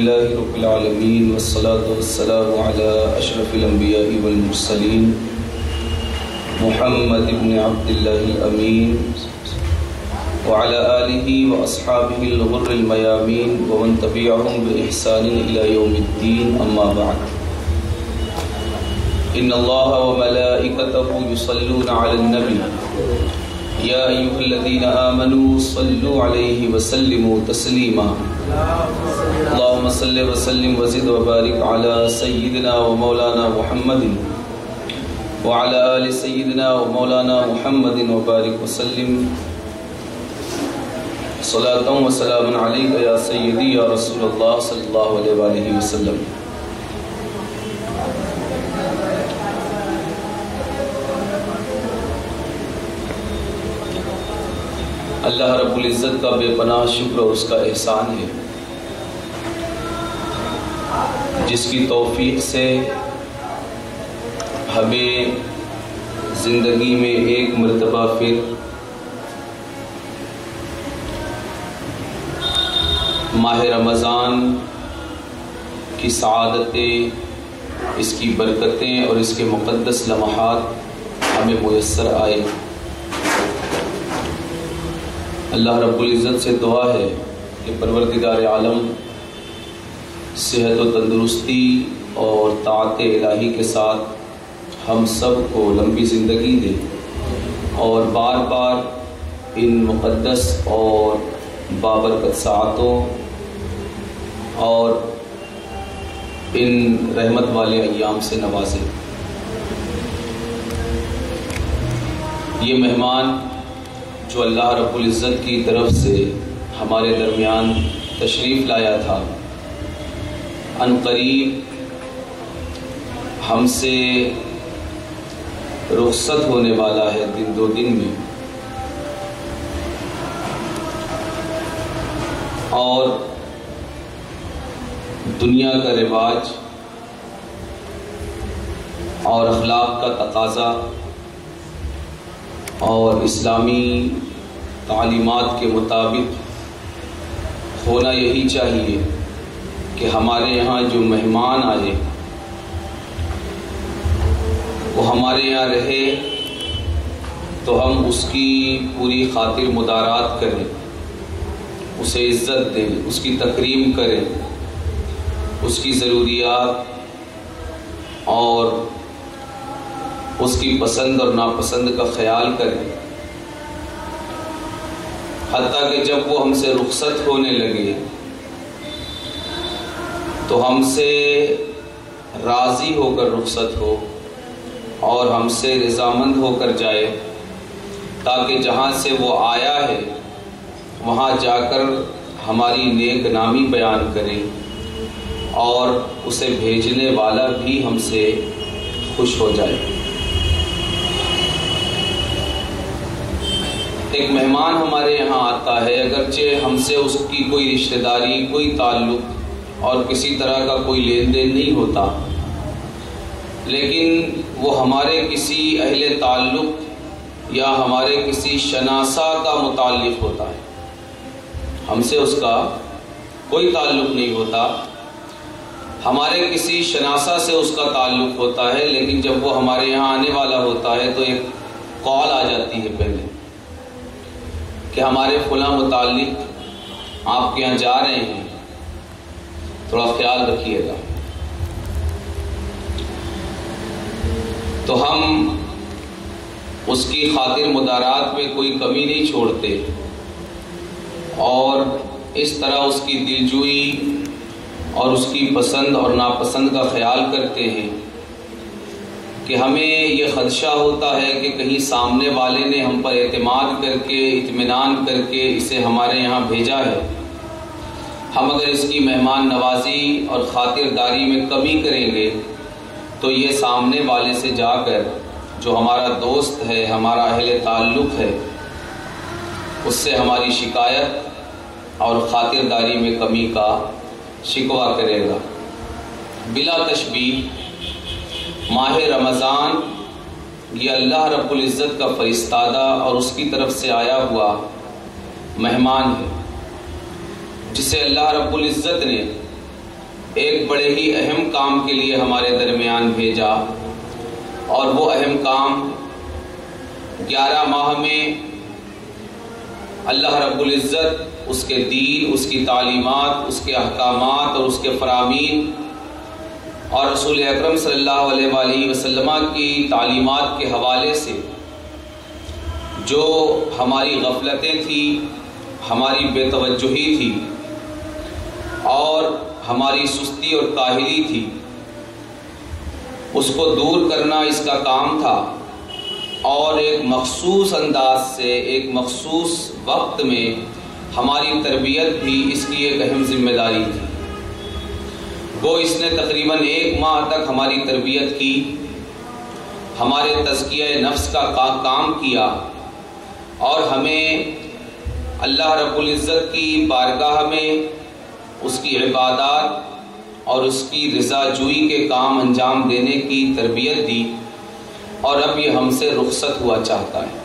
لله رب العالمين والصلاة والسلام على أشرف الأنبياء والمرسلين محمد بن عبد الله الأمين وعلى آله وأصحابه الغر الميامين ومن تبعهم بإحسان إلى يوم الدين أما بعد إن الله وملائكته يصلون على النبي يا أيها الذين آمنوا صلوا عليه وسلموا تسليما اللهم صل وسلم وزد وبارك على سيدنا ومولانا محمد وعلى آل سيدنا ومولانا محمد وبارك وسلم صلاة وسلام عليك يا سيدي يا رسول الله صلى الله عليه وآله وسلم. اللہ رب العزت کا بے پناہ شکر اور اس کا احسان ہے جس کی توفیق سے ہمیں زندگی میں ایک مرتبہ پھر ماہ رمضان کی سعادتیں، اس کی برکتیں اور اس کے مقدس لمحات ہمیں میسر آئے. اللہ رب العزت سے دعا ہے کہ پروردگار عالم صحت و تندرستی اور طاعت الہی کے ساتھ ہم سب کو لمبی زندگی دے اور بار بار ان مقدس اور بابرکت ساعتوں اور ان رحمت والے ایام سے نوازے. یہ مہمان جو اللہ رب العزت کی طرف سے ہمارے درمیان تشریف لایا تھا، ان قریب ہم سے رخصت ہونے والا ہے دن دو دن میں، اور دنیا کا رواج اور اخلاق کا تقاضا اور اسلامی تعلیمات کے مطابق ہونا یہی چاہیے کہ ہمارے یہاں جو مہمان آئے وہ ہمارے یہاں رہے تو ہم اس کی پوری خاطر مدارات کریں، اسے عزت دیں، اس کی تکریم کریں، اس کی ضروریات اور اس کی پسند اور ناپسند کا خیال کریں، حتیٰ کہ جب وہ ہم سے رخصت ہونے لگے تو ہم سے راضی ہو کر رخصت ہو اور ہم سے رضامند ہو کر جائے، تاکہ جہاں سے وہ آیا ہے وہاں جا کر ہماری نیک نامی بیان کرے اور اسے بھیجنے والا بھی ہم سے خوش ہو جائے. ایک مہمان ہمارے یہاں آتا ہے، اگرچہ ہم سے اس کی کوئی رشتہ داری، کوئی تعلق اور کسی طرح کا کوئی لین دین نہیں ہوتا، لیکن وہ ہمارے کسی اہل تعلق یا ہمارے کسی شناسہ کا متعلق ہوتا ہے. ہم سے اس کا کوئی تعلق نہیں ہوتا، ہمارے کسی شناسہ سے اس کا تعلق ہوتا ہے، لیکن جب وہ ہمارے یہاں آنے والا ہوتا ہے تو ایک کال آ جاتی ہے پہلے کہ ہمارے فلاں متعلق آپ کے یہاں جا رہے ہیں، تھوڑا خیال رکھیے گا. تو ہم اس کی خاطر مدارات میں کوئی کمی نہیں چھوڑتے اور اس طرح اس کی دلجوئی اور اس کی پسند اور ناپسند کا خیال کرتے ہیں کہ ہمیں یہ خدشہ ہوتا ہے کہ کہیں سامنے والے نے ہم پر اعتماد کر کے اطمینان کر کے اسے ہمارے یہاں بھیجا ہے، ہم اگر اس کی مہمان نوازی اور خاطرداری میں کمی کریں گے تو یہ سامنے والے سے جا کر جو ہمارا دوست ہے، ہمارا اہل تعلق ہے، اس سے ہماری شکایت اور خاطرداری میں کمی کا شکوہ کرے گا. بلا تشبیہ ماہ رمضان یہ اللہ رب العزت کا فرستادہ اور اس کی طرف سے آیا ہوا مہمان ہے، جسے اللہ رب العزت نے ایک بڑے ہی اہم کام کے لیے ہمارے درمیان بھیجا، اور وہ اہم کام 11 ماہ میں اللہ رب العزت اس کے دین، اس کی تعلیمات، اس کے احکامات اور اس کے فرامین اور رسول اکرم صلی اللہ علیہ وآلہ وسلم کی تعلیمات کے حوالے سے جو ہماری غفلتیں تھیں، ہماری بے توجہی تھی اور ہماری سستی اور کاہلی تھی، اس کو دور کرنا اس کا کام تھا، اور ایک مخصوص انداز سے ایک مخصوص وقت میں ہماری تربیت بھی اس کی ایک اہم ذمہ داری تھی۔ وہ اس نے تقریباً 1 ماہ تک ہماری تربیت کی، ہمارے تزکیہ نفس کا کام کیا، اور ہمیں اللہ رب العزت کی بارگاہ میں اس کی عبادات اور اس کی رضا جوئی کے کام انجام دینے کی تربیت دی، اور اب یہ ہم سے رخصت ہوا چاہتا ہے۔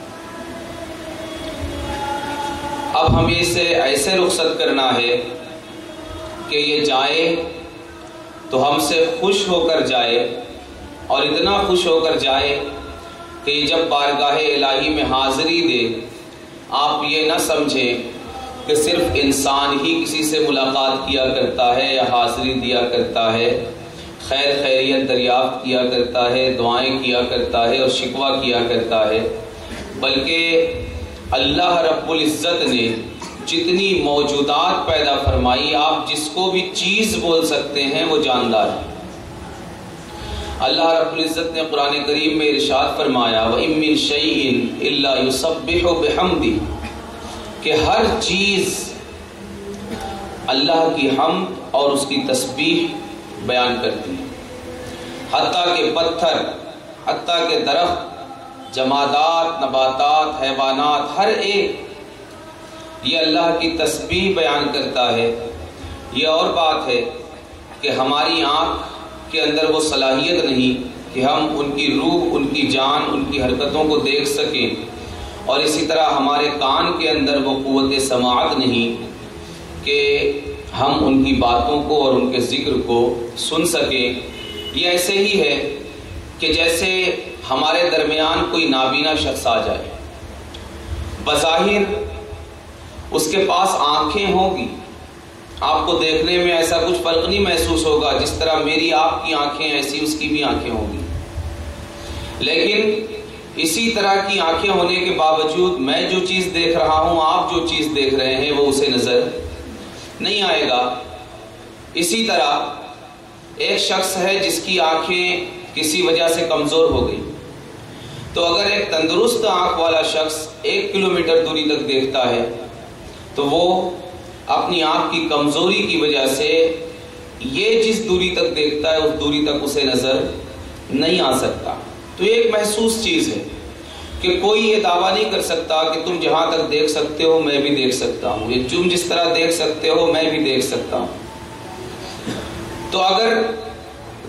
اب ہمیں اسے ایسے رخصت کرنا ہے کہ یہ جائے تو ہم سے خوش ہو کر جائے، اور اتنا خوش ہو کر جائے کہ یہ جب بارگاہ الہی میں حاضری دے، آپ یہ نہ سمجھیں کہ صرف انسان ہی کسی سے ملاقات کیا کرتا ہے یا حاضری دیا کرتا ہے، خیر خیریت دریافت کیا کرتا ہے، دعائیں کیا کرتا ہے اور شکوہ کیا کرتا ہے، بلکہ اللہ رب العزت نے جتنی موجودات پیدا فرمائی، آپ جس کو بھی چیز بول سکتے ہیں وہ جاندار ہے۔ اللہ رب العزت نے قرآن کریم میں ارشاد فرمایا وَإِن مِّن شَيْءٍ إِلَّا يُسَبِّحُ بِحَمْدِهِ، کہ ہر چیز اللہ کی حمد اور اس کی تسبیح بیان کرتی ہے، حتیٰ کہ پتھر، حتیٰ کہ درخت، جمادات، نباتات، حیوانات، ہر ایک یہ اللہ کی تسبیح بیان کرتا ہے۔ یہ اور بات ہے کہ ہماری آنکھ کے اندر وہ صلاحیت نہیں کہ ہم ان کی روح، ان کی جان، ان کی حرکتوں کو دیکھ سکیں، اور اسی طرح ہمارے کان کے اندر وہ قوت سماعت نہیں کہ ہم ان کی باتوں کو اور ان کے ذکر کو سن سکیں۔ یہ ایسے ہی ہے کہ جیسے ہمارے درمیان کوئی نابینا شخص آ جائے، بظاہر اس کے پاس آنکھیں ہوں گی، آپ کو دیکھنے میں ایسا کچھ فرق نہیں محسوس ہوگا، جس طرح میری آپ کی آنکھیں ایسی اس کی بھی آنکھیں ہوں گی، لیکن اسی طرح کی آنکھیں ہونے کے باوجود میں جو چیز دیکھ رہا ہوں، آپ جو چیز دیکھ رہے ہیں وہ اسے نظر نہیں آئے گا۔ اسی طرح ایک شخص ہے جس کی آنکھیں کسی وجہ سے کمزور ہو گئی، تو اگر ایک تندرست آنکھ والا شخص 1 کلومیٹر دوری تک دیکھتا ہے تو وہ اپنی آنکھ کی کمزوری کی وجہ سے یہ جس دوری تک دیکھتا ہے اس دوری تک اسے نظر نہیں آ سکتا۔ تو یہ ایک محسوس چیز ہے کہ کوئی یہ دعویٰ نہیں کر سکتا کہ تم جہاں تک دیکھ سکتے ہو میں بھی دیکھ سکتا ہوں، یہ تم جس طرح دیکھ سکتے ہو میں بھی دیکھ سکتا ہوں۔ تو اگر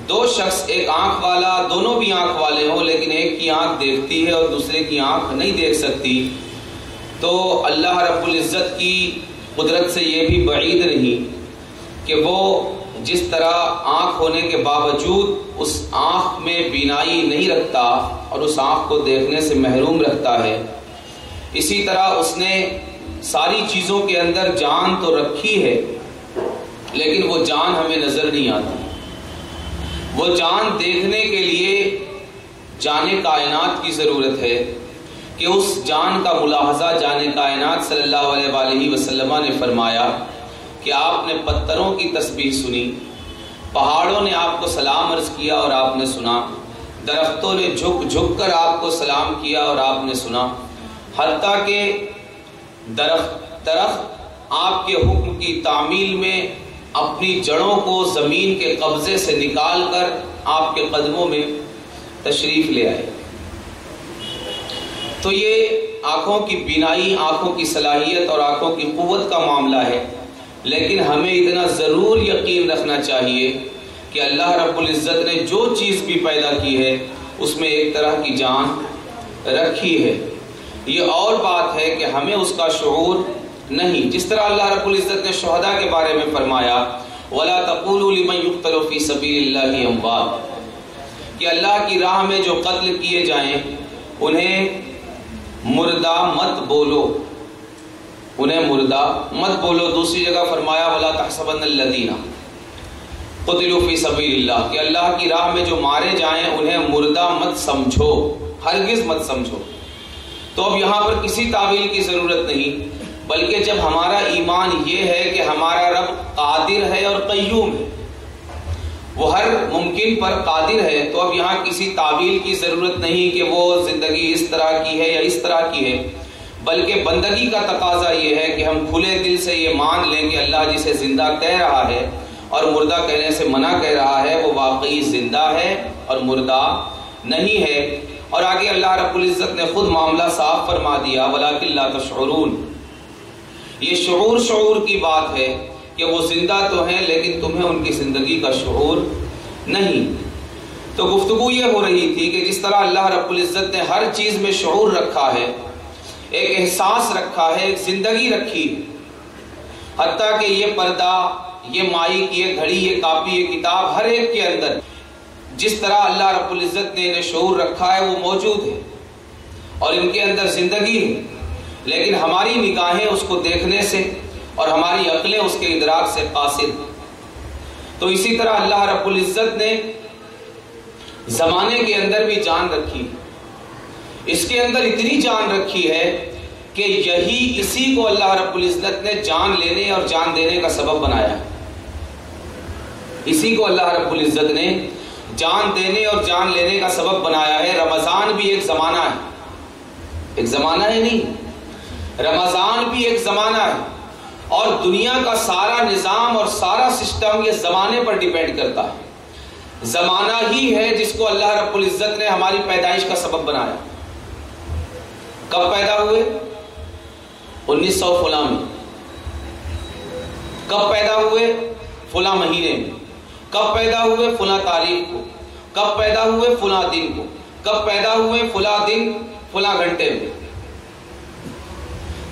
2 شخص، ایک آنکھ والا، دونوں بھی آنکھ والے ہوں، لیکن ایک کی آنکھ دیکھتی ہے اور دوسرے کی آنکھ نہیں دیکھ سکتی، تو اللہ رب العزت کی قدرت سے یہ بھی بعید نہیں کہ وہ جس طرح آنکھ ہونے کے باوجود اس آنکھ میں بینائی نہیں رکھتا اور اس آنکھ کو دیکھنے سے محروم رکھتا ہے، اسی طرح اس نے ساری چیزوں کے اندر جان تو رکھی ہے، لیکن وہ جان ہمیں نظر نہیں آتی۔ وہ جان دیکھنے کے لیے جان کائنات کی ضرورت ہے کہ اس جان کا ملاحظہ جان کائنات صلی اللہ علیہ وآلہ وسلم نے فرمایا کہ آپ نے پتھروں کی تسبیح سنی، پہاڑوں نے آپ کو سلام عرض کیا اور آپ نے سنا، درختوں نے جھک جھک کر آپ کو سلام کیا اور آپ نے سنا، حتیٰ کہ درخت آپ کے حکم کی تعمیل میں اپنی جڑوں کو زمین کے قبضے سے نکال کر آپ کے قدموں میں تشریف لے آئے۔ تو یہ آنکھوں کی بینائی، آنکھوں کی صلاحیت اور آنکھوں کی قوت کا معاملہ ہے، لیکن ہمیں اتنا ضرور یقین رکھنا چاہیے کہ اللہ رب العزت نے جو چیز بھی پیدا کی ہے اس میں ایک طرح کی جان رکھی ہے۔ یہ اور بات ہے کہ ہمیں اس کا شعور نہیں، جس طرح اللہ رب العزت نے شہداء کے بارے میں فرمایا وَلَا تَقُولُوا لِمَنْ يُقْتَلُ فِي سَبِيلِ اللَّهِ أَمْوَاتٌ، کہ اللہ کی راہ میں جو قتل کیے جائیں انہیں مردہ مت بولو، انہیں مردہ مت بولو۔ دوسری جگہ فرمایا وَلَا تَحْسَبَنَّ الَّذِينَ قُتِلُوا فِي سَبِيلِ اللَّهِ، کہ اللہ کی راہ میں جو مارے جائیں انہیں مردہ مت سمجھو، ہرگز مت سمجھو۔ تو اب یہاں پر کسی تعویل کی ضرورت نہیں، بلکہ جب ہمارا ایمان یہ ہے کہ ہمارا رب قادر ہے اور قیوم ہے، وہ ہر ممکن پر قادر ہے، تو اب یہاں کسی تعویل کی ضرورت نہیں کہ وہ زندگی اس طرح کی ہے یا اس طرح کی ہے، بلکہ بندگی کا تقاضا یہ ہے کہ ہم کھلے دل سے یہ مان لیں کہ اللہ جسے زندہ کہہ رہا ہے اور مردہ کہنے سے منع کہہ رہا ہے وہ واقعی زندہ ہے اور مردہ نہیں ہے۔ اور آگے اللہ رب العزت نے خود معاملہ صاف فرما دیا وَلَٰكِن لَا تَشْعُرُونَ، یہ شعور کی بات ہے کہ وہ زندہ تو ہیں لیکن تمہیں ان کی زندگی کا شعور نہیں۔ تو گفتگو یہ ہو رہی تھی کہ جس طرح اللہ رب العزت نے ہر چیز میں شعور رکھا ہے، ایک احساس رکھا ہے، ایک زندگی رکھی، حتیٰ کہ یہ پردہ، یہ مائک، یہ گھڑی، یہ کاپی، یہ کتاب، ہر ایک کے اندر جس طرح اللہ رب العزت نے انہیں شعور رکھا ہے وہ موجود ہے اور ان کے اندر زندگی ہے، لیکن ہماری نگاہیں اس کو دیکھنے سے اور ہماری عقلیں اس کے ادراک سے قاصر۔ تو اسی طرح اللہ رب العزت نے زمانے کے اندر بھی جان رکھی، اس کے اندر اتنی جان رکھی ہے کہ یہی اسی کو اللہ رب العزت نے جان لینے اور جان دینے کا سبب بنایا ہے۔ اسی کو اللہ رب العزت نے جان دینے اور جان لینے کا سبب بنایا ہے۔ رمضان بھی ایک زمانہ ہے، ایک زمانہ ہے نہیں، رمضان بھی ایک زمانہ ہے، اور دنیا کا سارا نظام اور سارا سسٹم یہ زمانے پر ڈیپینڈ کرتا ہے۔ زمانہ ہی ہے جس کو اللہ رب العزت نے ہماری پیدائش کا سبب بنایا۔ کب پیدا ہوئے؟ 1900 فلاں میں۔ کب پیدا ہوئے؟ فلاں مہینے میں۔ کب پیدا ہوئے؟ فلاں تاریخ کو۔ کب پیدا ہوئے؟ فلاں دن کو۔ کب پیدا ہوئے؟ فلاں دن فلاں گھنٹے میں۔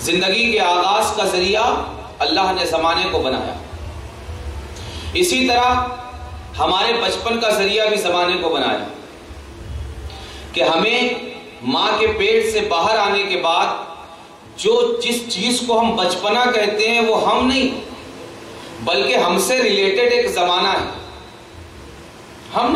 زندگی کے آغاز کا ذریعہ اللہ نے زمانے کو بنایا۔ اسی طرح ہمارے بچپن کا ذریعہ بھی زمانے کو بنایا کہ ہمیں ماں کے پیٹ سے باہر آنے کے بعد جس چیز کو ہم بچپنا کہتے ہیں وہ ہم نہیں بلکہ ہم سے ریلیٹڈ ایک زمانہ ہے۔ ہم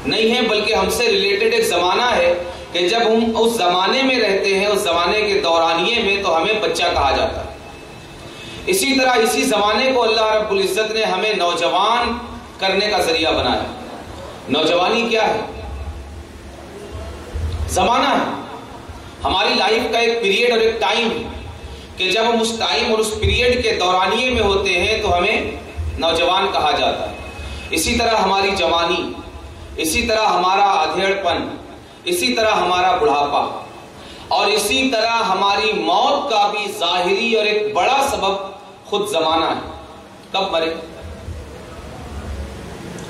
نہیں ہیں بلکہ ہم سے ریلیٹڈ ایک زمانہ ہے کہ جب ہم اس زمانے میں رہتے ہیں، اس زمانے کے دورانیے میں، تو ہمیں بچہ کہا جاتا ہے۔ اسی طرح اسی زمانے کو اللہ رب العزت نے ہمیں نوجوان کرنے کا ذریعہ بنایا۔ نوجوانی کیا ہے؟ زمانہ ہے، ہماری لائف کا ایک پیریڈ اور ایک ٹائم ہے کہ جب ہم اس ٹائم اور اس پیریڈ کے دورانیے میں ہوتے ہیں تو ہمیں نوجوان کہا جاتا ہے۔ اسی طرح ہماری جوانی، اسی طرح ہمارا ادھیڑ پن، اسی طرح ہمارا بڑھاپا، اور اسی طرح ہماری موت کا بھی ظاہری اور ایک بڑا سبب خود زمانہ ہے۔ کب مرے؟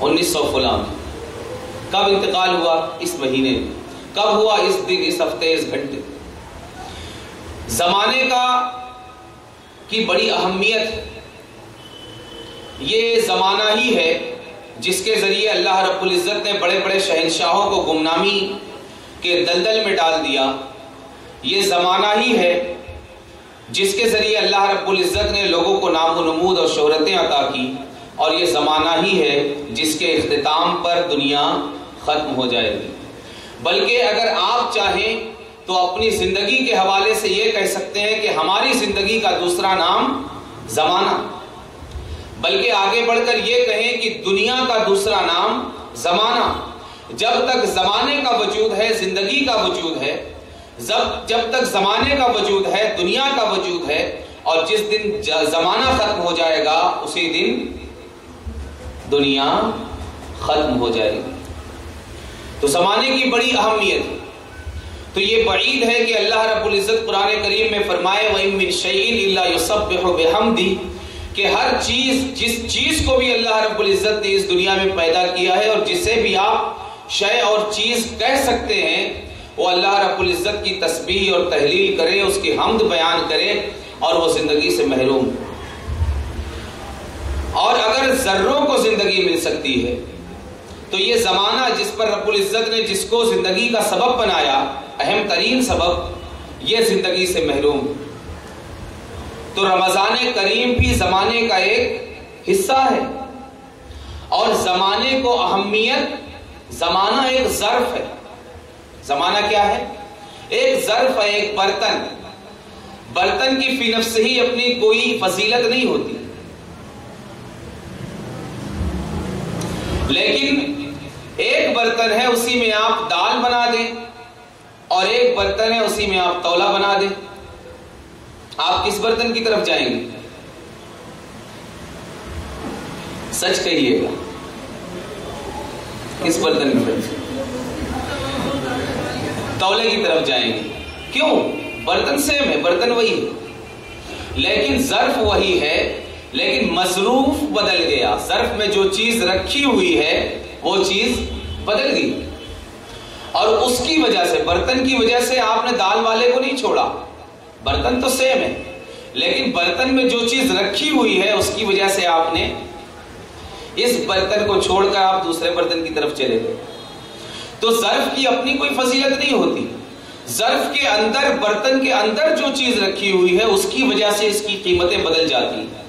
1900 فلاں میں۔ کب انتقال ہوا؟ اس مہینے میں۔ کب ہوا؟ اس دن، اس ہفتے، اس گھنٹے۔ زمانے کی بڑی اہمیت ہے۔ یہ زمانہ ہی ہے جس کے ذریعے اللہ رب العزت نے بڑے بڑے شہنشاہوں کو گمنامی کے دلدل میں ڈال دیا۔ یہ زمانہ ہی ہے جس کے ذریعے اللہ رب العزت نے لوگوں کو نام و نمود اور شہرتیں عطا کی، اور یہ زمانہ ہی ہے جس کے اختتام پر دنیا ختم ہو جائے گی۔ بلکہ اگر آپ چاہیں تو اپنی زندگی کے حوالے سے یہ کہہ سکتے ہیں کہ ہماری زندگی کا دوسرا نام زمانہ، بلکہ آگے بڑھ کر یہ کہیں کہ دنیا کا دوسرا نام زمانہ۔ جب تک زمانے کا وجود ہے، زندگی کا وجود ہے، جب تک زمانے کا وجود ہے، دنیا کا وجود ہے، اور جس دن زمانہ ختم ہو جائے گا اسی دن دنیا ختم ہو جائے گی۔ تو زمانے کی بڑی اہمیت ہے۔ تو یہ بعید ہے کہ اللہ رب العزت قرآن کریم میں فرمائے وَإِن مِّن شَيْءٍ إِلَّا يُسَبِّحُ بِحَمْدِهِ، کہ ہر چیز، جس چیز کو بھی اللہ رب العزت نے اس دنیا میں پیدا کیا ہے اور جسے بھی آپ شے اور چیز کہہ سکتے ہیں، وہ اللہ رب العزت کی تسبیح اور تحلیل کرے، اس کی حمد بیان کرے، اور وہ زندگی سے محروم۔ اور اگر ذروں کو زندگی مل سکتی ہے تو یہ زمانہ جس پر رب العزت نے جس کو زندگی کا سبب بنایا، اہم ترین سبب، یہ زندگی سے محروم۔ تو رمضان کریم بھی زمانے کا ایک حصہ ہے، اور زمانے کو اہمیت، زمانہ ایک ظرف ہے۔ زمانہ کیا ہے؟ ایک ظرف ہے، ایک برتن۔ برتن کی فی نفس ہی اپنی کوئی فضیلت نہیں ہوتی، لیکن ایک برتن ہے، اسی میں آپ دال بنا دیں، اور ایک برتن ہے، اسی میں آپ تولا بنا دیں۔ آپ کس برتن کی طرف جائیں گے؟ سچ کہیے گا، کس برتن کی طرف؟ تولے کی طرف جائیں گے۔ کیوں؟ برتن سیم ہے، برتن وہی ہے، لیکن ظرف وہی ہے، لیکن مصروف بدل گیا۔ ظرف میں جو چیز رکھی ہوئی ہے وہ چیز بدل گئی، اور اس کی وجہ سے، برتن کی وجہ سے آپ نے دال والے کو نہیں چھوڑا، برتن تو سیم ہے، لیکن برتن میں جو چیز رکھی ہوئی ہے اس کی وجہ سے آپ نے اس برتن کو چھوڑ کر آپ دوسرے برتن کی طرف چلے گئے۔ تو ظرف کی اپنی کوئی فضیلت نہیں ہوتی، ظرف کے اندر، برتن کے اندر جو چیز رکھی ہوئی ہے اس کی وجہ سے اس کی قیمتیں بدل جاتی ہیں۔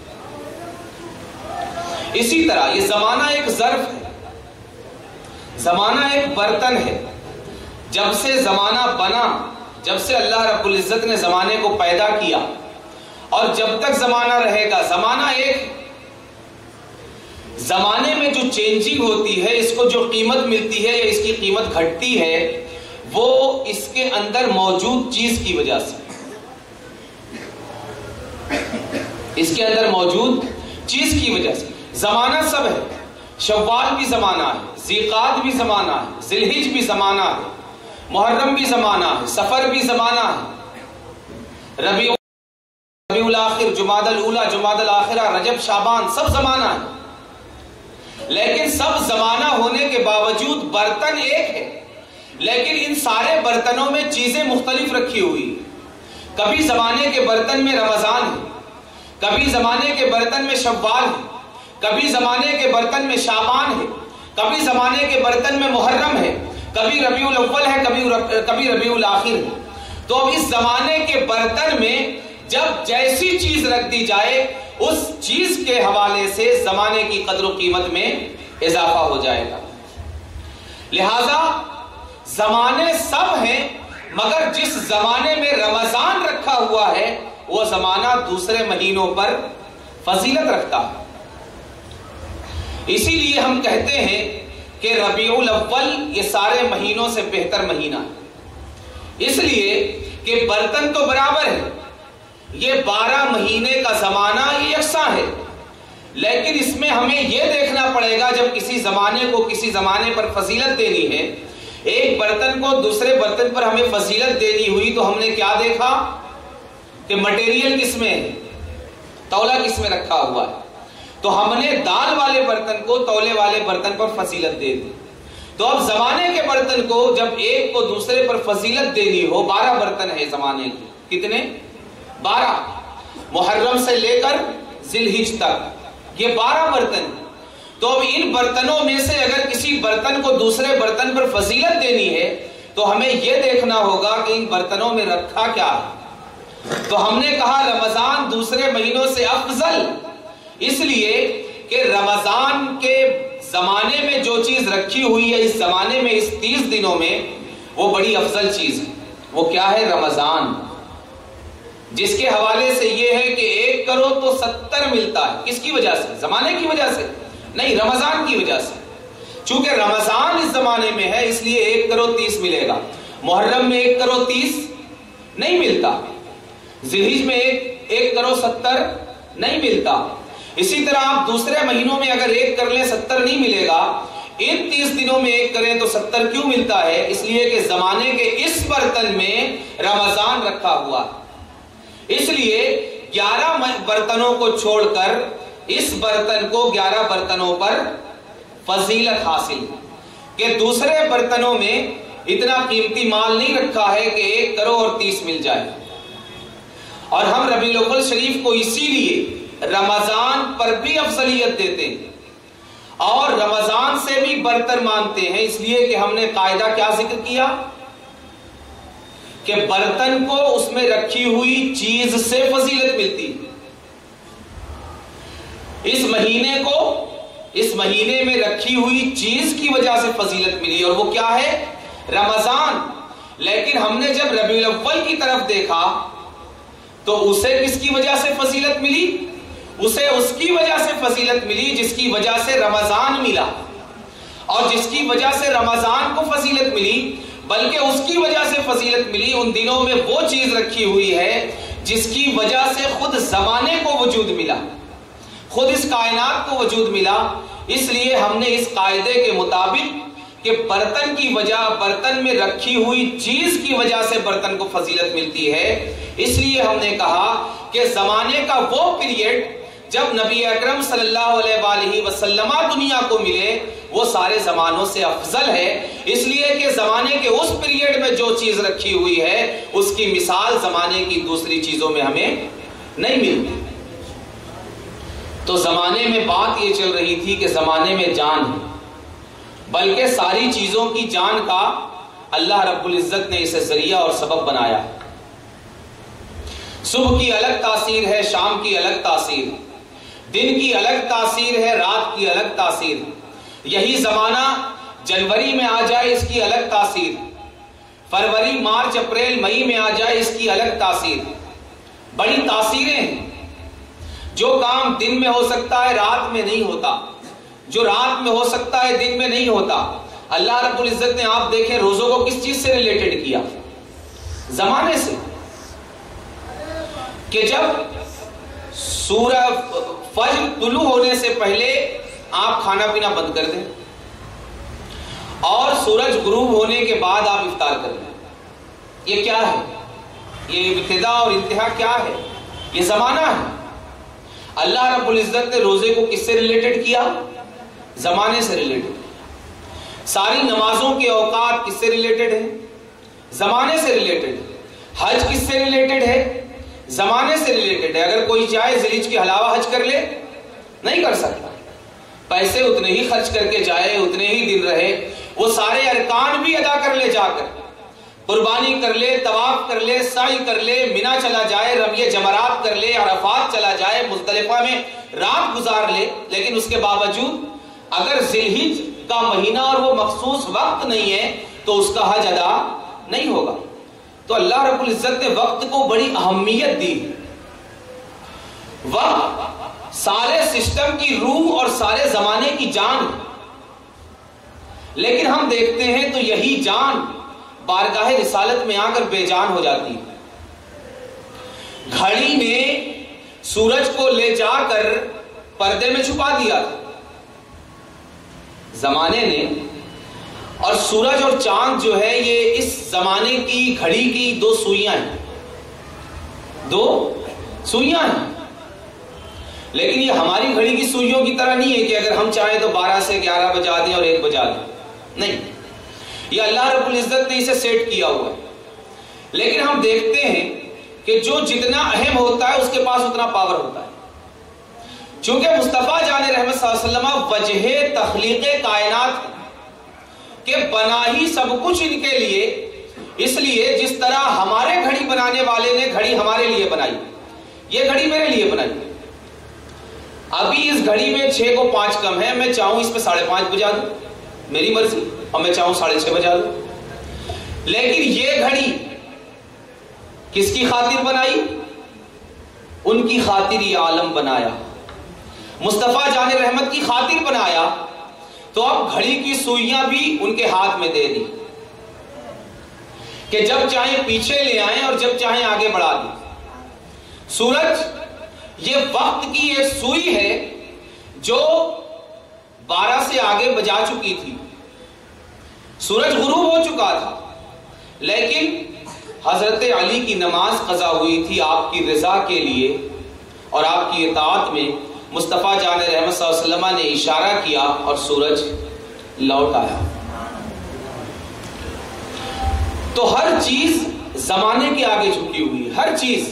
اسی طرح یہ زمانہ ایک ظرف ہے، زمانہ ایک برتن ہے۔ جب سے زمانہ بنا، جب سے اللہ رب العزت نے زمانے کو پیدا کیا، اور جب تک زمانہ رہے گا، زمانہ ایک، زمانے میں جو چینجنگ ہوتی ہے، اس کو جو قیمت ملتی ہے یا اس کی قیمت گھٹتی ہے، وہ اس کے اندر موجود چیز کی وجہ سے، اس کے اندر موجود چیز کی وجہ سے۔ زمانہ سب ہے، شوال بھی زمانہ ہے، ذیقعد بھی زمانہ ہے، ذی الحج بھی زمانہ ہے، محرم بھی زمانہ ہے، سفر بھی زمانہ ہے، ربیع الاخر، جمادی الاولی، جمادی الاخرہ، رجب، شعبان، سب زمانہ ہے۔ لیکن سب زمانہ ہونے کے باوجود برتن ایک ہے، لیکن ان سارے برتنوں میں چیزیں مختلف رکھی ہوئی۔ کبھی زمانے کے برتن میں رمضان ہے، کبھی زمانے کے برتن میں شوال ہے، کبھی زمانے کے برتن میں شعبان ہے، کبھی زمانے کے برتن میں محرم ہے، کبھی ربیع الاول ہے، کبھی ربیع الاخر ہے۔ تو اب اس زمانے کے برتن میں جب جیسی چیز رکھ دی جائے، اس چیز کے حوالے سے زمانے کی قدر و قیمت میں اضافہ ہو جائے گا۔ لہذا زمانے سب ہیں، مگر جس زمانے میں رمضان رکھا ہوا ہے وہ زمانہ دوسرے مہینوں پر فضیلت رکھتا ہے۔ اسی لیے ہم کہتے ہیں کہ ربیع الاول یہ سارے مہینوں سے بہتر مہینہ ہے، اس لیے کہ برتن تو برابر ہے، یہ 12 مہینے کا زمانہ یہ یکساں ہے، لیکن اس میں ہمیں یہ دیکھنا پڑے گا، جب کسی زمانے کو کسی زمانے پر فضیلت دینی ہے، ایک برتن کو دوسرے برتن پر ہمیں فضیلت دینی ہوئی، تو ہم نے کیا دیکھا کہ مٹیریل کس میں ہے، تولا کس میں رکھا ہوا ہے، تو ہم نے دال والے برتن کو تولے والے برتن پر فضیلت دے دی۔ تو اب زمانے کے برتن کو جب ایک کو دوسرے پر فضیلت دینی ہو، 12 برتن ہے زمانے کے، کتنے؟ 12، محرم سے لے کر ذی الحج تک یہ 12 برتن۔ تو اب ان برتنوں میں سے اگر کسی برتن کو دوسرے برتن پر فضیلت دینی ہے تو ہمیں یہ دیکھنا ہوگا کہ ان برتنوں میں رکھا کیا ہے۔ تو ہم نے کہا رمضان دوسرے مہینوں سے افضل، اس لیے کہ رمضان کے زمانے میں جو چیز رکھی ہوئی ہے، اس زمانے میں، اس 30 دنوں میں، وہ بڑی افضل چیز ہے۔ وہ کیا ہے؟ رمضان، جس کے حوالے سے یہ ہے کہ 1 کرو تو 70 ملتا ہے۔ کس کی وجہ سے؟ زمانے کی وجہ سے نہیں، رمضان کی وجہ سے۔ چونکہ رمضان اس زمانے میں ہے، اس لیے 1 کرو 30 ملے گا۔ محرم میں 1 کرو 30 نہیں ملتا، ذی الحج میں 1 کرو 70 نہیں ملتا۔ اسی طرح آپ دوسرے مہینوں میں اگر 1 کر لیں 70 نہیں ملے گا، ان 30 دنوں میں 1 کریں تو 70 کیوں ملتا ہے؟ اس لیے کہ زمانے کے اس برتن میں رمضان رکھا ہوا ہے۔ اس لیے 11 برتنوں کو چھوڑ کر اس برتن کو 11 برتنوں پر فضیلت حاصل ہے، کہ دوسرے برتنوں میں اتنا قیمتی مال نہیں رکھا ہے کہ 1 کرو اور 30 مل جائے۔ اور ہم ربیع الاول شریف کو اسی لیے رمضان پر بھی افضلیت دیتے ہیں اور رمضان سے بھی برتر مانتے ہیں، اس لیے کہ ہم نے قاعدہ کیا ذکر کیا کہ برتن کو اس میں رکھی ہوئی چیز سے فضیلت ملتی ہے۔ اس مہینے میں رکھی ہوئی چیز کی وجہ سے فضیلت ملی، اور وہ کیا ہے؟ رمضان۔ لیکن ہم نے جب ربیع الاول کی طرف دیکھا تو اسے کس کی وجہ سے فضیلت ملی؟ اسے اس کی وجہ سے فضیلت ملی جس کی وجہ سے رمضان ملا، اور جس کی وجہ سے رمضان کو فضیلت ملی، بلکہ اس کی وجہ سے فضیلت ملی ان دنوں میں وہ چیز رکھی ہوئی ہے جس کی وجہ سے خود زمانے کو وجود ملا، خود اس کائنات کو وجود ملا۔ اس لیے ہم نے اس قاعدے کے مطابق کہ برتن کی وجہ، برتن میں رکھی ہوئی چیز کی وجہ سے برتن کو فضیلت ملتی ہے، اس لیے ہم نے کہا کہ زمانے کا وہ پیریڈ جب نبی اکرم صلی اللہ علیہ وآلہ وسلم دنیا کو ملے وہ سارے زمانوں سے افضل ہے، اس لیے کہ زمانے کے اس پیریڈ میں جو چیز رکھی ہوئی ہے اس کی مثال زمانے کی دوسری چیزوں میں ہمیں نہیں ملتی۔ تو زمانے میں بات یہ چل رہی تھی کہ زمانے میں جان ہے، بلکہ ساری چیزوں کی جان کا اللہ رب العزت نے اسے ذریعہ اور سبب بنایا۔ صبح کی الگ تاثیر ہے، شام کی الگ تاثیر، دن کی الگ تاثیر ہے، رات کی الگ تاثیر۔ یہی زمانہ جنوری میں آ جائے اس کی الگ تاثیر، فروری، مارچ، اپریل، مئی میں آ جائے اس کی الگ تاثیر، بڑی تاثیریں ہیں۔ جو کام دن میں ہو سکتا ہے رات میں نہیں ہوتا، جو رات میں ہو سکتا ہے دن میں نہیں ہوتا۔ اللہ رب العزت نے آپ دیکھیں روزوں کو کس چیز سے ریلیٹڈ کیا؟ زمانے سے، کہ جب سورج فجر طلوع ہونے سے پہلے آپ کھانا پینا بند کر دیں اور سورج غروب ہونے کے بعد آپ افطار کر دیں، یہ کیا ہے؟ یہ ابتدا اور انتہا کیا ہے؟ یہ زمانہ ہے۔ اللہ رب العزت نے روزے کو کس سے ریلیٹڈ کیا؟ زمانے سے ریلیٹڈ۔ ساری نمازوں کے اوقات کس سے ریلیٹڈ ہیں؟ زمانے سے ریلیٹڈ۔ حج کس سے ریلیٹڈ ہے؟ زمانے سے ریلیٹڈ ہے۔ اگر کوئی چاہے ذیلحج کے علاوہ حج کر لے، نہیں کر سکتا، پیسے اتنے ہی خرچ کر کے جائے، اتنے ہی دن رہے، وہ سارے ارکان بھی ادا کر لے، جا کر قربانی کر لے، طواف کر لے، سعی کر لے، مینا چلا جائے، رمی جمرات کر لے، عرفات چلا جائے، مزدلفہ میں رات گزار لے، لیکن اس کے باوجود اگر ذیلحج کا مہینہ اور وہ مخصوص وقت نہیں ہے تو اس کا حج ادا نہیں ہوگا۔ تو اللہ رب العزت نے وقت کو بڑی اہمیت دی۔ وقت سارے سسٹم کی روح اور سارے زمانے کی جان، لیکن ہم دیکھتے ہیں تو یہی جان بارگاہ رسالت میں آ کر بے جان ہو جاتی ہے۔ گھڑی نے سورج کو لے جا کر پردے میں چھپا دیا تھا زمانے نے، اور سورج اور چاند جو ہے یہ اس زمانے کی گھڑی کی دو سوئیاں ہیں، دو سوئیاں ہیں۔ لیکن یہ ہماری گھڑی کی سوئیوں کی طرح نہیں ہے کہ اگر ہم چاہیں تو 12 سے 11 بجا دیں اور 1 بجا دیں، نہیں، یہ اللہ رب العزت نے اسے سیٹ کیا ہوا ہے۔ لیکن ہم دیکھتے ہیں کہ جو جتنا اہم ہوتا ہے اس کے پاس اتنا پاور ہوتا ہے۔ چونکہ مصطفیٰ جان رحمت صلی اللہ علیہ وسلم وجہ تخلیق کائنات کہ بنا ہی سب کچھ ان کے لیے، اس لیے جس طرح ہمارے گھڑی بنانے والے نے گھڑی ہمارے لیے بنائی، یہ گھڑی میرے لیے بنائی۔ ابھی اس گھڑی میں 6 کو 5 کم ہے، میں چاہوں اس پہ 5:30 بجا دوں، میری مرضی، اور میں چاہوں 6:30 بجا دوں۔ لیکن یہ گھڑی کس کی خاطر بنائی؟ ان کی خاطر یہ عالم بنایا، مصطفیٰ جان رحمت کی خاطر بنایا، تو اب گھڑی کی سوئیاں بھی ان کے ہاتھ میں دے دی کہ جب چاہیں پیچھے لے آئیں اور جب چاہیں آگے بڑھا دیں۔ سورج یہ وقت کی ایک سوئی ہے جو 12 سے آگے بجا چکی تھی، سورج غروب ہو چکا تھا، لیکن حضرت علی کی نماز قضا ہوئی تھی آپ کی رضا کے لیے، اور آپ کی اطاعت میں مصطفیٰ جان رحمت صلی اللہ علیہ وسلم نے اشارہ کیا اور سورج لوٹ آیا۔ تو ہر چیز زمانے کے آگے جھکی ہوئی ہے، ہر چیز۔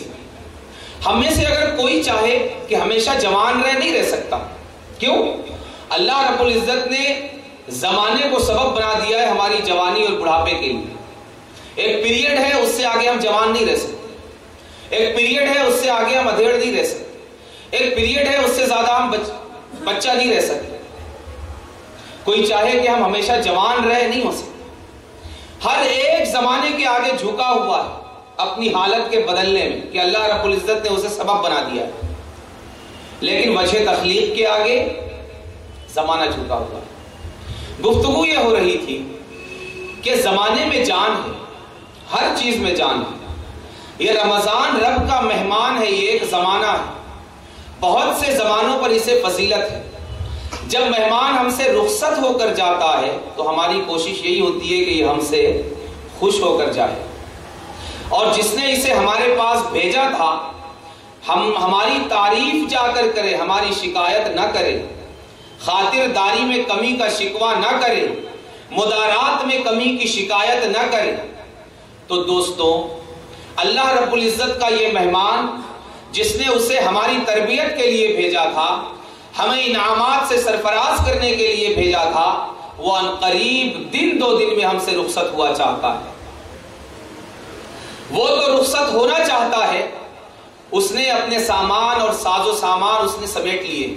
ہم میں سے اگر کوئی چاہے کہ ہمیشہ جوان رہے، نہیں رہ سکتا. کیوں؟ اللہ رب العزت نے زمانے کو سبب بنا دیا ہے ہماری جوانی اور بڑھاپے کے لیے. ایک پیریڈ ہے، اس سے آگے ہم جوان نہیں رہ سکتے. ایک پیریڈ ہے، اس سے آگے ہم ادھیڑ نہیں رہ سکتے. ایک پیریڈ ہے، اس سے زیادہ ہم بچہ نہیں رہ سکتے. کوئی چاہے کہ ہم ہمیشہ جوان رہے، نہیں ہو سکتے. ہر ایک زمانے کے آگے جھکا ہوا ہے اپنی حالت کے بدلنے میں کہ اللہ رب العزت نے اسے سبب بنا دیا ہے. لیکن وجہ تخلیق کے آگے زمانہ جھکا ہوا ہے. گفتگو یہ ہو رہی تھی کہ زمانے میں جان ہے، ہر چیز میں جان ہے. یہ رمضان رب کا مہمان ہے، یہ ایک زمانہ ہے. بہت سے زمانوں پر اسے فضیلت ہے. جب مہمان ہم سے رخصت ہو کر جاتا ہے تو ہماری کوشش یہی ہوتی ہے کہ یہ ہم سے خوش ہو کر جائے، اور جس نے اسے ہمارے پاس بھیجا تھا ہماری تعریف جا کر کرے، ہماری شکایت نہ کرے، خاطر داری میں کمی کا شکوہ نہ کرے، مدارات میں کمی کی شکایت نہ کرے. تو دوستوں، اللہ رب العزت کا یہ مہمان جس نے اسے ہماری تربیت کے لیے بھیجا تھا، ہمیں انعامات سے سرفراز کرنے کے لیے بھیجا تھا، وہ عنقریب دن دو دن میں ہم سے رخصت ہوا چاہتا ہے. وہ تو رخصت ہونا چاہتا ہے، اس نے اپنے سامان اور ساز و سامان اس نے سمیٹ لیے،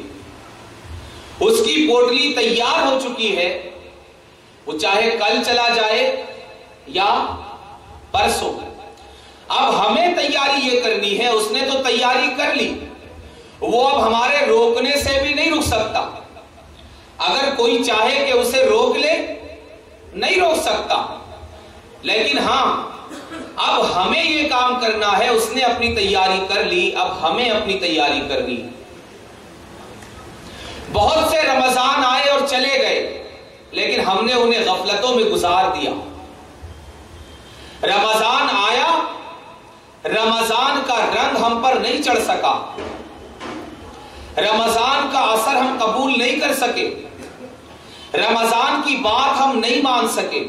اس کی پوٹلی تیار ہو چکی ہے. وہ چاہے کل چلا جائے یا پرسوں. اب ہمیں تیاری یہ کرنی ہے. اس نے تو تیاری کر لی، وہ اب ہمارے روکنے سے بھی نہیں رک سکتا. اگر کوئی چاہے کہ اسے روک لے، نہیں روک سکتا. لیکن ہاں، اب ہمیں یہ کام کرنا ہے. اس نے اپنی تیاری کر لی، اب ہمیں اپنی تیاری کرنی. بہت سے رمضان آئے اور چلے گئے، لیکن ہم نے انہیں غفلتوں میں گزار دیا. رمضان آیا، رمضان کا رنگ ہم پر نہیں چڑھ سکا، رمضان کا اثر ہم قبول نہیں کر سکے، رمضان کی بات ہم نہیں مان سکے.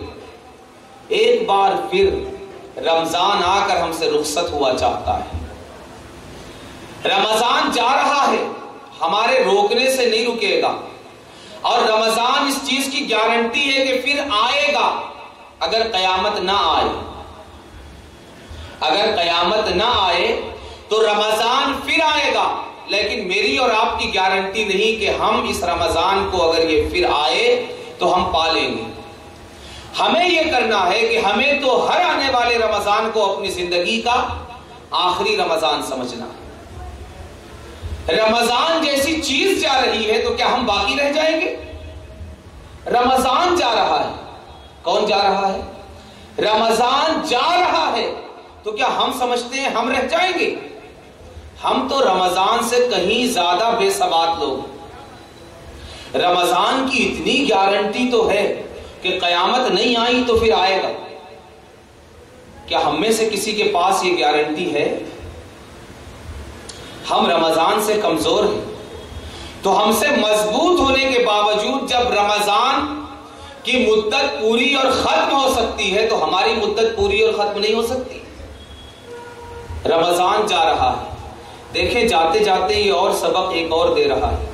ایک بار پھر رمضان آ کر ہم سے رخصت ہوا چاہتا ہے. رمضان جا رہا ہے، ہمارے روکنے سے نہیں رکے گا. اور رمضان اس چیز کی گارنٹی ہے کہ پھر آئے گا اگر قیامت نہ آئے. اگر قیامت نہ آئے تو رمضان پھر آئے گا. لیکن میری اور آپ کی گارنٹی نہیں کہ ہم اس رمضان کو اگر یہ پھر آئے تو ہم پالیں گے. ہمیں یہ کرنا ہے کہ ہمیں تو ہر آنے والے رمضان کو اپنی زندگی کا آخری رمضان سمجھنا ہے. رمضان جیسی چیز جا رہی ہے تو کیا ہم باقی رہ جائیں گے؟ رمضان جا رہا ہے. کون جا رہا ہے؟ رمضان جا رہا ہے. تو کیا ہم سمجھتے ہیں ہم رہ جائیں گے؟ ہم تو رمضان سے کہیں زیادہ بے ثبات لوگ. رمضان کی اتنی گارنٹی تو ہے کہ قیامت نہیں آئی تو پھر آئے گا. کیا ہم میں سے کسی کے پاس یہ گارنٹی ہے؟ ہم رمضان سے کمزور ہیں. تو ہم سے مضبوط ہونے کے باوجود جب رمضان کی مدت پوری اور ختم ہو سکتی ہے تو ہماری مدت پوری اور ختم نہیں ہو سکتی. رمضان جا رہا ہے. دیکھیں، جاتے جاتے یہ اور سبق ایک اور دے رہا ہے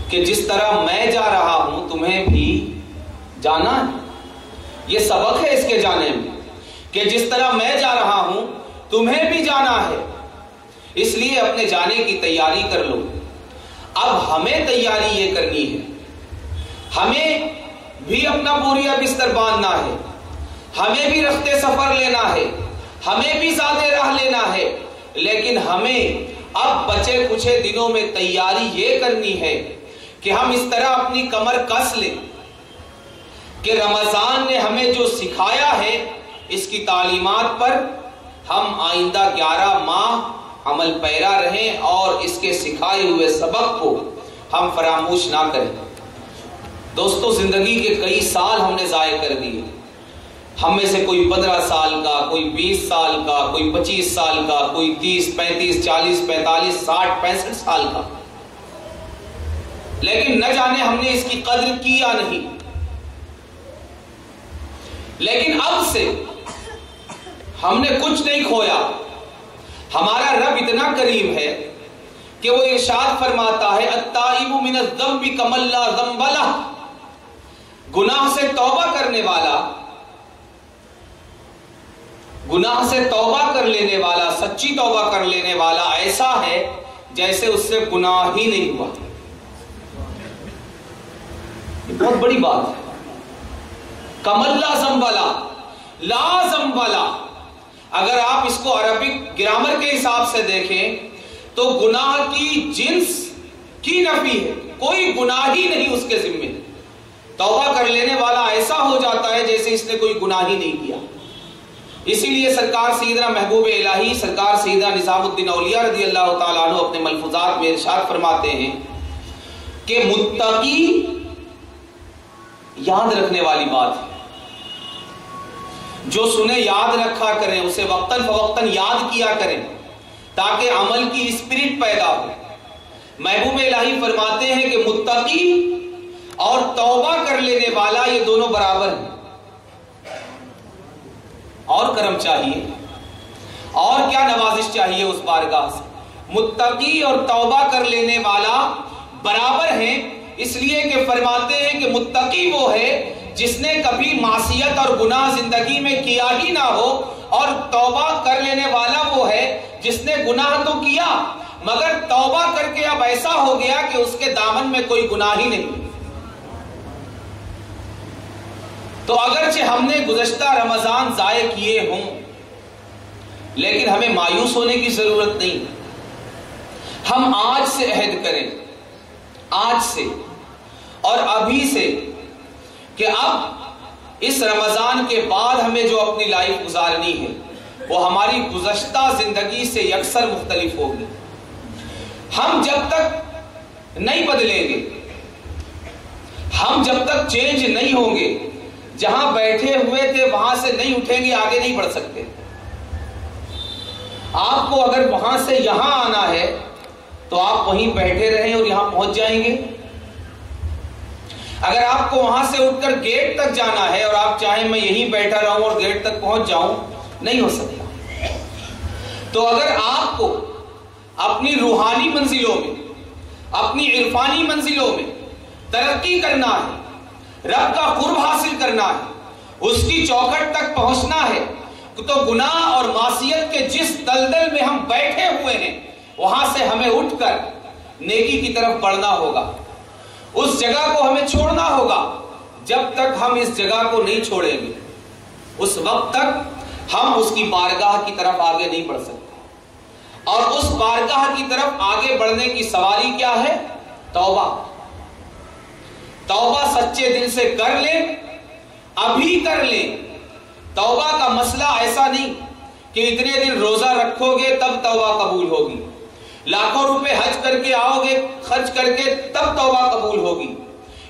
کہ جس طرح میں جا رہا ہوں تمہیں بھی جانا ہے. یہ سبق ہے اس کے جانے میں کہ جس طرح میں جا رہا ہوں تمہیں بھی جانا ہے. اس لیے اپنے جانے کی تیاری کر لو. اب ہمیں تیاری یہ کرنی ہے، ہمیں بھی اپنا بوریا بستر باندھنا ہے، ہمیں بھی رخت سفر لینا ہے، ہمیں بھی زیادہ راہ لینا ہے. لیکن ہمیں اب بچے کچھ دنوں میں تیاری یہ کرنی ہے کہ ہم اس طرح اپنی کمر کس لیں کہ رمضان نے ہمیں جو سکھایا ہے اس کی تعلیمات پر ہم آئندہ 11 ماہ عمل پیرا رہیں اور اس کے سکھائے ہوئے سبق کو ہم فراموش نہ کریں. دوستو، زندگی کے کئی سال ہم نے ضائع کر دیے. ہم میں سے کوئی 15 سال کا، کوئی 20 سال کا، کوئی 25 سال کا، کوئی 30 35 40 45 60 65 سال کا. لیکن نہ جانے ہم نے اس کی قدر کی یا نہیں. لیکن اب سے ہم نے کچھ نہیں کھویا. ہمارا رب اتنا کریم ہے کہ وہ ارشاد فرماتا ہے التائب من الذنب کمن لا ذنب لہ، گناہ سے توبہ کرنے والا، گناہ سے توبہ کر لینے والا، سچی توبہ کر لینے والا ایسا ہے جیسے اس سے گناہ ہی نہیں ہوا۔ یہ بہت بڑی بات ہے۔ کمن لا ذنب لہ، لا ذنب لہ، اگر آپ اس کو عربک گرامر کے حساب سے دیکھیں تو گناہ کی جنس کی نفی ہے، کوئی گناہ ہی نہیں اس کے ذمے۔ توبہ کر لینے والا ایسا ہو جاتا ہے جیسے اس نے کوئی گناہ ہی نہیں کیا۔ اسی لیے سرکار سیدنا محبوب الہی سرکار سیدنا نظام الدین اولیاء رضی اللہ تعالیٰ عنہ اپنے ملفوظات میں ارشاد فرماتے ہیں کہ متقی یاد رکھنے والی بات ہے، جو سنے یاد رکھا کریں، اسے وقتاً فوقتاً یاد کیا کریں تاکہ عمل کی اسپرٹ پیدا ہو۔ محبوب الہی فرماتے ہیں کہ متقی اور توبہ کر لینے والا یہ دونوں برابر ہیں۔ اور کرم چاہیے، اور کیا نوازش چاہیے اس بارگاہ سے۔ متقی اور توبہ کر لینے والا برابر ہیں، اس لیے کہ فرماتے ہیں کہ متقی وہ ہے جس نے کبھی معصیت اور گناہ زندگی میں کیا ہی نہ ہو، اور توبہ کر لینے والا وہ ہے جس نے گناہ تو کیا مگر توبہ کر کے اب ایسا ہو گیا کہ اس کے دامن میں کوئی گناہ ہی نہیں۔ تو اگرچہ ہم نے گزشتہ رمضان ضائع کیے ہوں لیکن ہمیں مایوس ہونے کی ضرورت نہیں۔ ہم آج سے عہد کریں، آج سے اور ابھی سے، کہ اب اس رمضان کے بعد ہمیں جو اپنی لائف گزارنی ہے وہ ہماری گزشتہ زندگی سے یکسر مختلف ہوگی۔ ہم جب تک نہیں بدلیں گے، ہم جب تک چینج نہیں ہوں گے، جہاں بیٹھے ہوئے تھے وہاں سے نہیں اٹھیں گے، آگے نہیں بڑھ سکتے۔ آپ کو اگر وہاں سے یہاں آنا ہے تو آپ وہیں بیٹھے رہیں اور یہاں پہنچ جائیں گے۔ اگر آپ کو وہاں سے اٹھ کر گیٹ تک جانا ہے اور آپ چاہیں میں یہیں بیٹھا رہوں اور گیٹ تک پہنچ جاؤں، نہیں ہو سکتا۔ تو اگر آپ کو اپنی روحانی منزلوں میں، اپنی عرفانی منزلوں میں ترقی کرنا ہے، رب کا قرب حاصل کرنا ہے، اس کی چوکھٹ تک پہنچنا ہے، تو گناہ اور معصیت کے جس دلدل میں ہم بیٹھے ہوئے ہیں وہاں سے ہمیں اٹھ کر نیکی کی طرف بڑھنا ہوگا۔ اس جگہ کو ہمیں چھوڑنا ہوگا۔ جب تک ہم اس جگہ کو نہیں چھوڑیں گے اس وقت تک ہم اس کی بارگاہ کی طرف آگے نہیں بڑھ سکتے۔ اور اس بارگاہ کی طرف آگے بڑھنے کی سواری کیا ہے؟ توبہ۔ توبہ سچے دل سے کر لیں، ابھی کر لیں۔ توبہ کا مسئلہ ایسا نہیں کہ اتنے دن روزہ رکھو گے تب توبہ قبول ہوگی، لاکھوں روپے حج کر کے آؤ گے خرچ کر کے تب توبہ قبول ہوگی،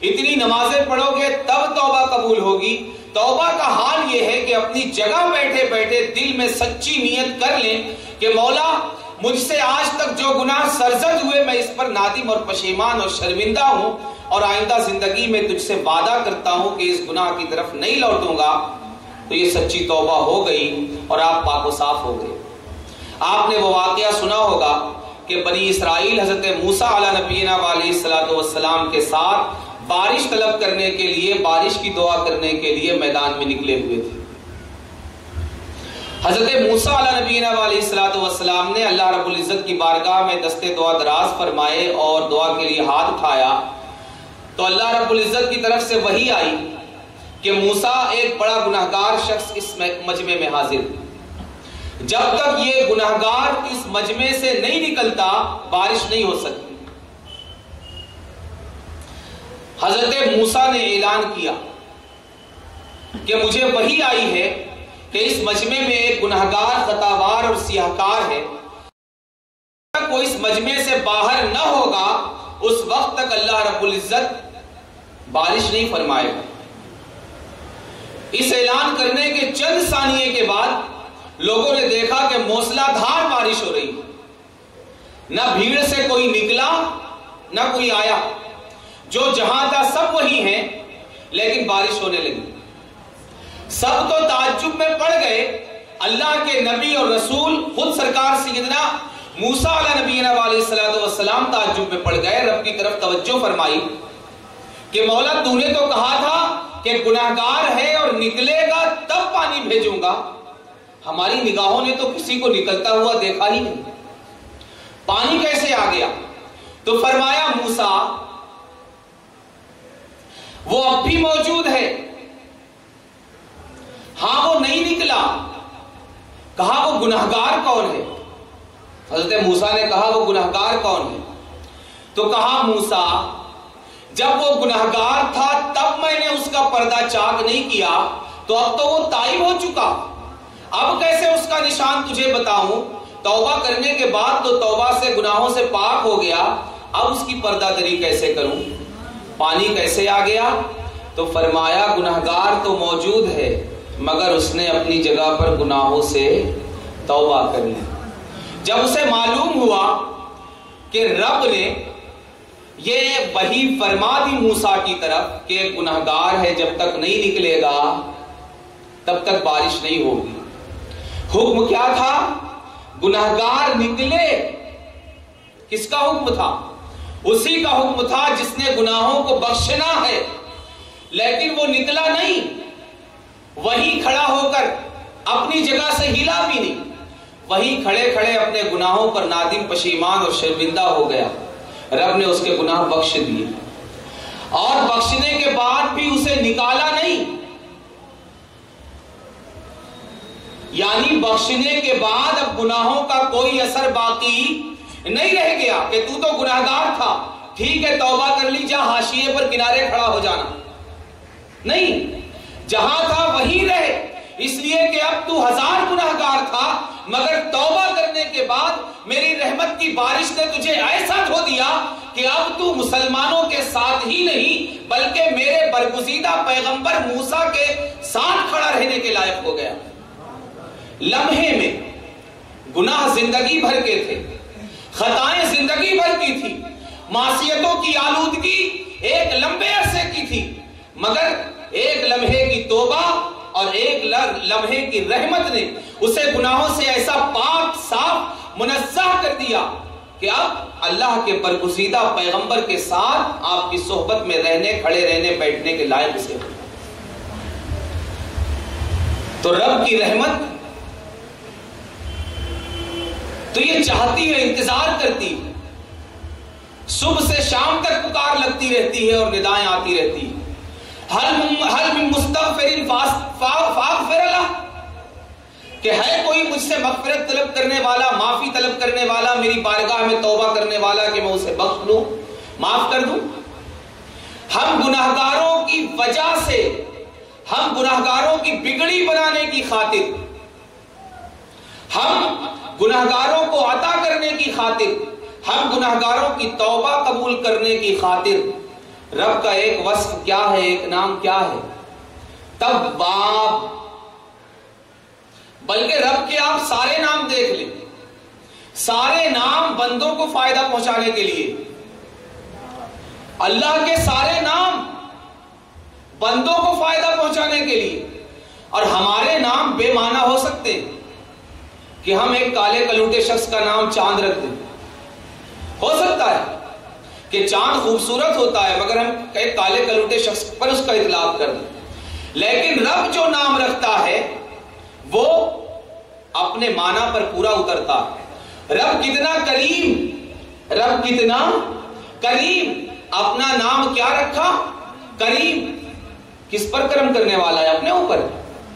اتنی نمازیں پڑھو گے تب توبہ قبول ہوگی۔ توبہ کا حال یہ ہے کہ اپنی جگہ بیٹھے بیٹھے دل میں سچی نیت کر لیں کہ مولا مجھ سے آج تک جو گناہ سرزد ہوئے میں اس پر نادم اور پشیمان اور شرمندہ ہوں، اور آئندہ زندگی میں تجھ سے وعدہ کرتا ہوں کہ اس گناہ کی طرف نہیں لوٹوں گا۔ تو یہ سچی توبہ ہو گئی اور آپ پاک و صاف ہو گئے۔ آپ نے وہ واقعہ سنا ہوگا کہ بنی اسرائیل حضرت موسیٰ علیہ نبینا علیہ الصلوۃ والسلام کے ساتھ بارش طلب کرنے کے لیے، بارش کی دعا کرنے کے لیے میدان میں نکلے ہوئے تھے۔ حضرت موسیٰ علیہ نبینا علیہ الصلوۃ والسلام نے اللہ رب العزت کی بارگاہ میں دستے دعا دراز فرمائے اور دعا کے لیے ہاتھ اٹھایا تو اللہ رب العزت کی طرف سے وحی آئی کہ موسیٰ ایک بڑا گناہگار شخص اس مجمع میں حاضر ہے، جب تک یہ گناہگار اس مجمع سے نہیں نکلتا بارش نہیں ہو سکتی۔ حضرت موسیٰ نے اعلان کیا کہ مجھے وحی آئی ہے کہ اس مجمع میں ایک گناہگار، خطاوار اور سیاہکار ہے، جب تک وہ اس مجمع سے باہر نہ ہوگا اس وقت تک اللہ رب العزت بارش نہیں فرمائے گا۔ اس اعلان کرنے کے چند ثانیے کے بعد لوگوں نے دیکھا کہ موسلا دھار بارش ہو رہی، نہ بھیڑ سے کوئی نکلا نہ کوئی آیا، جو جہاں تھا سب وہی ہیں، لیکن بارش ہونے لگی۔ سب تو تعجب میں پڑ گئے اللہ کے نبی اور رسول خود سرکار سیدنا موسیٰ علیہ نبینا علیہ السلام تعجب میں پڑ گئے، رب کی طرف توجہ فرمائی کہ مولا تو نے تو کہا تھا کہ گناہگار ہے اور نکلے گا تب پانی بھیجوں گا، ہماری نگاہوں نے تو کسی کو نکلتا ہوا دیکھا ہی نہیں، پانی کیسے آ گیا؟ تو فرمایا موسیٰ وہ اب بھی موجود ہے، ہاں وہ نہیں نکلا۔ کہا وہ گناہگار کون ہے؟ حضرت موسیٰ نے کہا وہ گناہگار کون ہے؟ تو کہا موسیٰ جب وہ گناہگار تھا تب میں نے اس کا پردہ چاک نہیں کیا، تو اب تو وہ تائب ہو چکا، اب کیسے اس کا نشان تجھے بتاؤں؟ توبہ کرنے کے بعد تو توبہ سے گناہوں سے پاک ہو گیا، اب اس کی پردہ دری کیسے کروں؟ پانی کیسے آ گیا؟ تو فرمایا گناہگار تو موجود ہے مگر اس نے اپنی جگہ پر گناہوں سے توبہ کر لی۔ جب اسے معلوم ہوا کہ رب نے یہ وحی فرما دی موسیٰ کی طرف کہ گناہگار ہے، جب تک نہیں نکلے گا تب تک بارش نہیں ہوگی۔ حکم کیا تھا؟ گناہگار نکلے۔ کس کا حکم تھا؟ اسی کا حکم تھا جس نے گناہوں کو بخشنا ہے، لیکن وہ نکلا نہیں، وہی کھڑا ہو کر اپنی جگہ سے ہلا بھی نہیں، وہی کھڑے کھڑے اپنے گناہوں پر نادم پشیمان اور شرمندہ ہو گیا۔ رب نے اس کے گناہ بخش دیے، اور بخشنے کے بعد بھی اسے نکالا نہیں، یعنی بخشنے کے بعد اب گناہوں کا کوئی اثر باقی نہیں رہ گیا کہ تو گناہگار تھا، ٹھیک ہے توبہ کر لی، جا حاشیے پر کنارے کھڑا ہو جانا، نہیں، جہاں تھا وہیں رہے، اس لیے کہ اب تو ہزار گناہگار تھا مگر توبہ کرنے کے بعد میری رحمت کی بارش نے تجھے ایسا دھو دیا کہ اب تو مسلمانوں کے ساتھ ہی نہیں بلکہ میرے برگزیدہ پیغمبر موسیٰ کے ساتھ کھڑا رہنے کے لائق ہو گیا۔ لمحے میں گناہ زندگی بھر کے تھے، خطائیں زندگی بھر کی تھی، معصیتوں کی آلودگی ایک لمبے عرصے کی تھی، مگر ایک لمحے کی توبہ اور ایک لمحے کی رحمت نے اسے گناہوں سے ایسا پاک صاف منزہ کر دیا کہ اب اللہ کے برگزیدہ پیغمبر کے ساتھ آپ کی صحبت میں رہنے، کھڑے رہنے، بیٹھنے کے لائق اسے۔ تو رب کی رحمت تو یہ چاہتی ہے، انتظار کرتی ہے، صبح سے شام تک پکار لگتی رہتی ہے اور ندائیں آتی رہتی ہیں، حل من مستغفر فاغفر لہ، کہ ہے کوئی مجھ سے مغفرت طلب کرنے والا، معافی طلب کرنے والا، میری بارگاہ میں توبہ کرنے والا کہ میں اسے بخش لوں، معاف کر دوں۔ ہم گناہگاروں کی وجہ سے، ہم گناہگاروں کی بگڑی بنانے کی خاطر، ہم گناہگاروں کو عطا کرنے کی خاطر، ہم گناہگاروں کی توبہ قبول کرنے کی خاطر رب کا ایک وصف کیا ہے، ایک نام کیا ہے؟ تواب۔ بلکہ رب کے آپ سارے نام دیکھ لیں، سارے نام بندوں کو فائدہ پہنچانے کے لیے، اللہ کے سارے نام بندوں کو فائدہ پہنچانے کے لیے، اور ہمارے نام بے معنی ہو سکتے ہیں کہ ہم ایک کالے کلوٹے شخص کا نام چاند رکھ دیں، ہو سکتا ہے کہ چاند خوبصورت ہوتا ہے مگر ہم ایک کالے کلوٹے شخص پر اس کا اطلاق کر دیں، لیکن رب جو نام رکھتا ہے وہ اپنے معنی پر پورا اترتا ہے۔ رب کتنا کریم، رب کتنا کریم، اپنا نام کیا رکھا؟ کریم۔ کس پر کرم کرنے والا ہے؟ اپنے اوپر،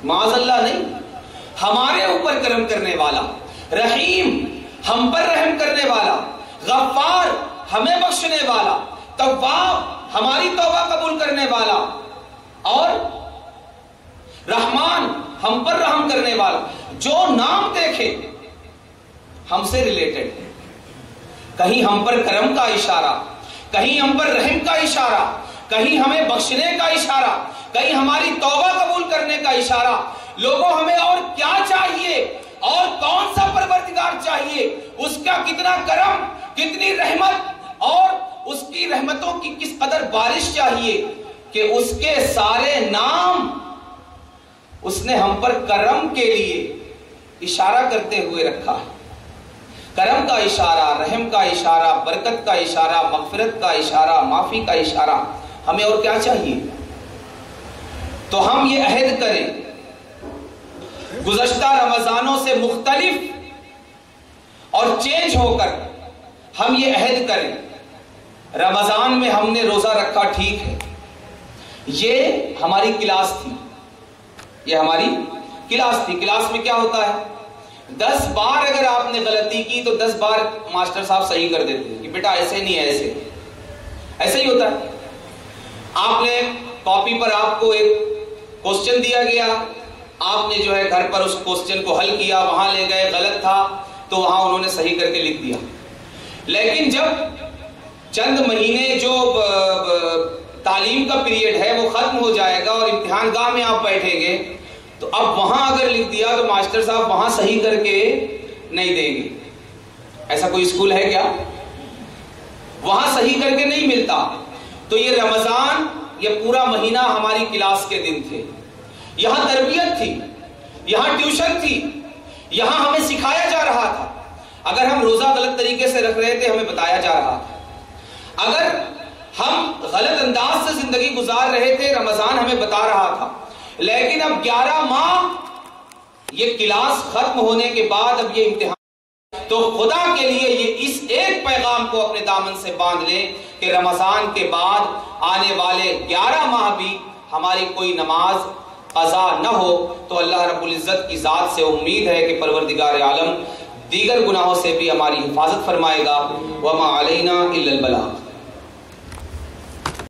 معاذ اللہ نہیں، ہمارے اوپر کرم کرنے والا، رحیم، ہم پر رحم کرنے والا، غفار، ہمیں بخشنے والا، تواب، ہماری توبہ قبول کرنے والا، اور رحمان، ہم پر رحم کرنے والا۔ جو نام دیکھیں ہم سے ریلیٹڈ ہے، کہیں ہم پر کرم کا اشارہ، کہیں ہم پر رحم کا اشارہ، کہیں ہمیں بخشنے کا اشارہ، کہیں ہماری توبہ قبول کرنے کا اشارہ۔ لوگوں ہمیں اور کیا چاہیے، اور کون سا پروردگار چاہیے، اس کا کتنا کرم، کتنی رحمت، اور اس کی رحمتوں کی کس قدر بارش چاہیے کہ اس کے سارے نام اس نے ہم پر کرم کے لیے، اشارہ کرتے ہوئے رکھا ہے، کرم کا اشارہ، رحم کا اشارہ، برکت کا اشارہ، مغفرت کا اشارہ، معافی کا اشارہ۔ ہمیں اور کیا چاہیے؟ تو ہم یہ عہد کریں، گزشتہ رمضانوں سے مختلف اور چینج ہو کر ہم یہ عہد کریں، رمضان میں ہم نے روزہ رکھا، ٹھیک ہے، یہ ہماری کلاس تھی، یہ ہماری کلاس تھی۔ کلاس میں کیا ہوتا ہے؟ 10 بار اگر آپ نے غلطی کی تو 10 بار ماسٹر صاحب صحیح کر دیتے ہیں کہ بیٹا ایسے نہیں ہے، ایسے ہی ہوتا ہے۔ آپ نے کاپی پر آپ کو ایک کوسچن دیا گیا، آپ نے جو ہے گھر پر اس کوسچن کو حل کیا، وہاں لے گئے، غلط تھا تو وہاں انہوں نے صحیح کر کے لکھ دیا۔ لیکن جب چند مہینے جو تعلیم کا پیریڈ ہے وہ ختم ہو جائے گا اور امتحان گاہ میں آپ بیٹھیں گے تو اب وہاں اگر لکھ دیا تو ماسٹر صاحب وہاں صحیح کر کے نہیں دیں گے۔ ایسا کوئی اسکول ہے کیا؟ وہاں صحیح کر کے نہیں ملتا۔ تو یہ رمضان، یہ پورا مہینہ ہماری کلاس کے دن تھے، یہاں تربیت تھی، یہاں ٹیوشن تھی، یہاں ہمیں سکھایا جا رہا تھا۔ اگر ہم روزہ غلط طریقے سے رکھ رہے تھے ہمیں بتایا جا رہا تھا، اگر ہم غلط انداز سے زندگی گزار رہے تھے رمضان ہمیں بتا رہا تھا۔ لیکن اب 11 ماہ یہ کلاس ختم ہونے کے بعد اب یہ امتحان، تو خدا کے لیے یہ اس ایک پیغام کو اپنے دامن سے باندھ لیں کہ رمضان کے بعد آنے والے 11 ماہ بھی ہماری کوئی نماز قضا نہ ہو تو اللہ رب العزت کی ذات سے امید ہے کہ پروردگار عالم دیگر گناہوں سے بھی ہماری حفاظت فرمائے گا۔ وما علینا الا البلاغ۔